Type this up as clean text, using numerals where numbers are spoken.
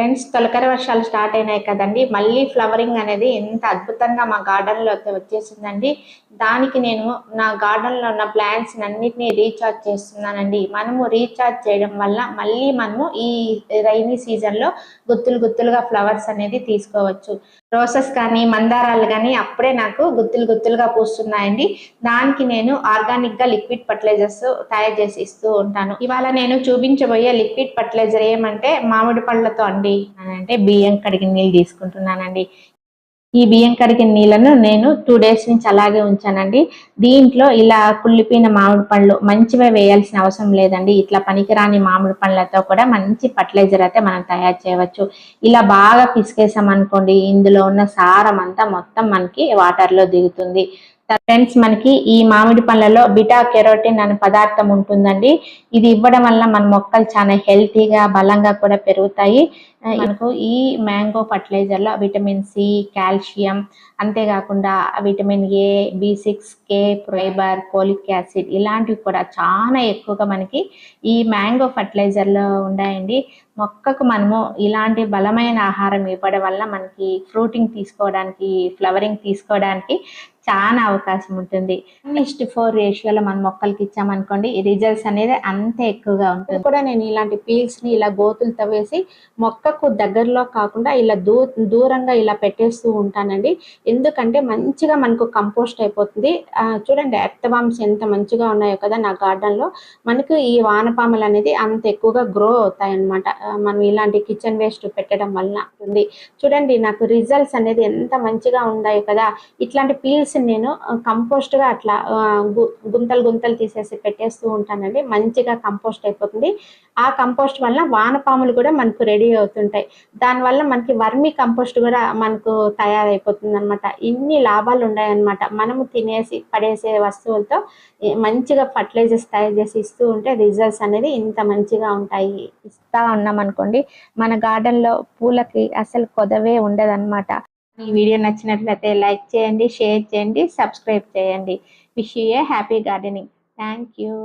Friends, తొలకరి వర్షాలు start అయినాయి కదండి. మళ్ళీ ఫ్లవరింగ్ అనేది ఎంత అద్భుతంగా మా గార్డెన్లో వచ్చేసిందండి. దానికి నేను నా గార్డెన్లో ఉన్న ప్లాంట్స్ అన్నిటినీ రీఛార్జ్ చేస్తున్నానండి. మనము రీఛార్జ్ చేయడం వల్ల మళ్ళీ మనము ఈ రైనీ సీజన్లో గుత్తులుగా ఫ్లవర్స్ అనేది తీసుకోవచ్చు. రోసెస్ కానీ మందారాలు కానీ అప్పుడే నాకు గుత్తులుగా పూస్తున్నాయండి. దానికి నేను ఆర్గానిక్గా లిక్విడ్ ఫర్టిలైజర్స్ తయారు చేసి ఇస్తూ ఉంటాను. ఇవాళ నేను చూపించబోయే లిక్విడ్ ఫర్టిలైజర్ ఏమంటే మామిడి పళ్ళతో అండి. అంటే బియ్యం కడిగిన నీళ్ళు తీసుకుంటున్నానండి. ఈ బియ్యం కడిగిన నీళ్ళను నేను 2 days నుంచి అలాగే ఉంచానండి. దీంట్లో ఇలా కుళ్ళిపోయిన మామిడి పళ్ళు మంచివే వేయాల్సిన అవసరం లేదండి. ఇట్లా పనికిరాని మామిడి పళ్ళతో కూడా మంచి ఫర్టిలైజర్ అయితే మనం తయారు చేయవచ్చు. ఇలా బాగా పిసికేసామనుకోండి, ఇందులో ఉన్న సారం అంతా మొత్తం మనకి వాటర్లో దిగుతుంది. ఫ్రెండ్స్, మనకి ఈ మామిడి పళ్ళలో బీటా కెరోటిన్ అనే పదార్థం ఉంటుందండి. ఇది ఇవ్వడం వల్ల మన మొక్కలు చాలా హెల్తీగా బలంగా కూడా పెరుగుతాయి. మనకు ఈ మ్యాంగో ఫర్టిలైజర్ లో విటమిన్ సి, కాల్షియం, అంతేకాకుండా vitamin A, B6, K, fibre, folic acid ఇలాంటివి కూడా చాలా ఎక్కువగా మనకి ఈ మ్యాంగో ఫర్టిలైజర్ లో ఉన్నాయండి. మొక్కకు మనము ఇలాంటి బలమైన ఆహారం ఇవ్వడం వల్ల మనకి ఫ్రూటింగ్ తీసుకోవడానికి, ఫ్లవరింగ్ తీసుకోవడానికి చాలా అవకాశం ఉంటుంది. 1:4 రేషియోలో మన మొక్కలకి ఇచ్చామనుకోండి, ఈ రిజల్ట్స్ అనేది అంత ఎక్కువగా ఉంటుంది. కూడా నేను ఇలాంటి పీల్స్ ని ఇలా గోతులు తవ్వేసి మొక్కకు దగ్గరలో కాకుండా ఇలా దూరంగా ఇలా పెట్టేస్తూ ఉంటానండి. ఎందుకంటే మంచిగా మనకు కంపోస్ట్ అయిపోతుంది. చూడండి ఎర్త్ వామ్స్ ఎంత మంచిగా ఉన్నాయో కదా నా గార్డెన్ లో. మనకు ఈ వానపాములు అనేది అంత ఎక్కువగా గ్రో అవుతాయి అన్నమాట. మనం ఇలాంటి కిచెన్ వేస్ట్ పెట్టడం వల్ల ఉంటుంది. చూడండి నాకు రిజల్ట్స్ అనేది ఎంత మంచిగా ఉన్నాయి కదా. ఇట్లాంటి పీల్స్ నేను కంపోస్ట్ గా అట్లా గుంతలు తీసేసి పెట్టేస్తూ ఉంటానండి. మంచిగా కంపోస్ట్ అయిపోతుంది. ఆ కంపోస్ట్ వల్ల వానపాములు కూడా మనకు రెడీ అవుతుంటాయి. దానివల్ల మనకి వర్మీ కంపోస్ట్ కూడా మనకు తయారైపోతుంది అనమాట. ఇన్ని లాభాలు ఉన్నాయన్నమాట. మనము తినేసి పడేసే వస్తువులతో మంచిగా ఫర్టిలైజర్స్ తయారు చేసి ఇస్తూ ఉంటే రిజల్ట్స్ అనేది ఇంత మంచిగా ఉంటాయి. ఇస్తా ఉన్నాం అనుకోండి, మన గార్డెన్ లో పూలకి అసలు కొదవే ఉండదన్నమాట. ఈ వీడియో నచ్చినట్లయితే లైక్ చేయండి, షేర్ చేయండి, సబ్స్క్రైబ్ చేయండి. Wish you A happy gardening. Thank you.